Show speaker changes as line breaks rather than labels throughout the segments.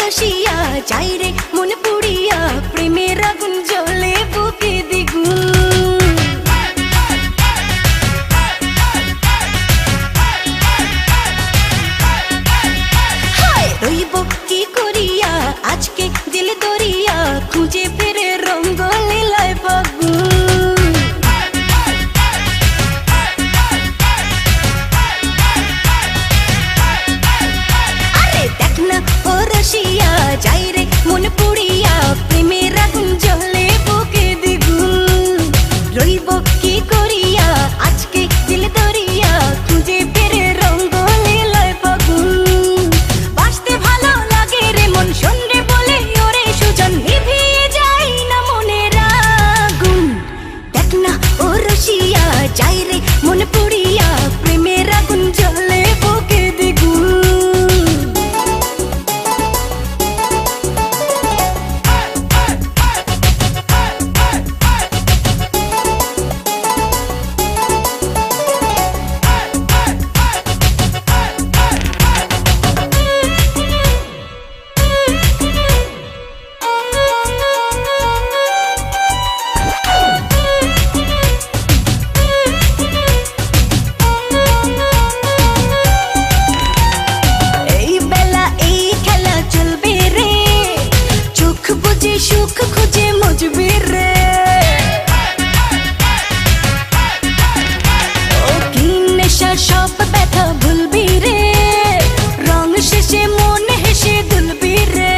রসিয়া যাই রে মন পুড়িয়া প্রেমের আগুন জ্বলে বুকে দ্বিগুণ। হায় রইব কি করিয়া আজকে দিল দরিয়া খুঁজে ফিরে রঙ্গ লীলায় ফাগুন। আরে দেখ না ও রসিয়া যাই রে মন পুড়িয়া প্রেমের আগুন জ্বলে বুকে দ্বিগুণ। রইব কি করিয়া আজকে দিল দরিয়া খুঁজে ফিরে রঙ্গ লীলায় ফাগুন। বাসতে ভালো লাগে রে মন শোন রে বলে ওরে সুজন নিভিয়ে যায় না মনের আগুন। দেখ না ও রসিয়া যাই রে মন পুড়িয়া প্রেমের আগুন জ্বলে বুকে দ্বিগুণ। সুখ খুঁজে মজবি রে ও কি নেশা সব ব্যথা ভুলবি রে রং শেষে মন হেসে দুলবি রে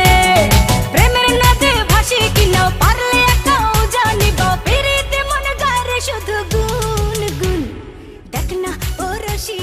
প্রেমের নাতে ভাসি কিনা পারলে একাও জানিব ফিরিতে মন গায় রে শুধু গুন গুন। দেখ না ও রসি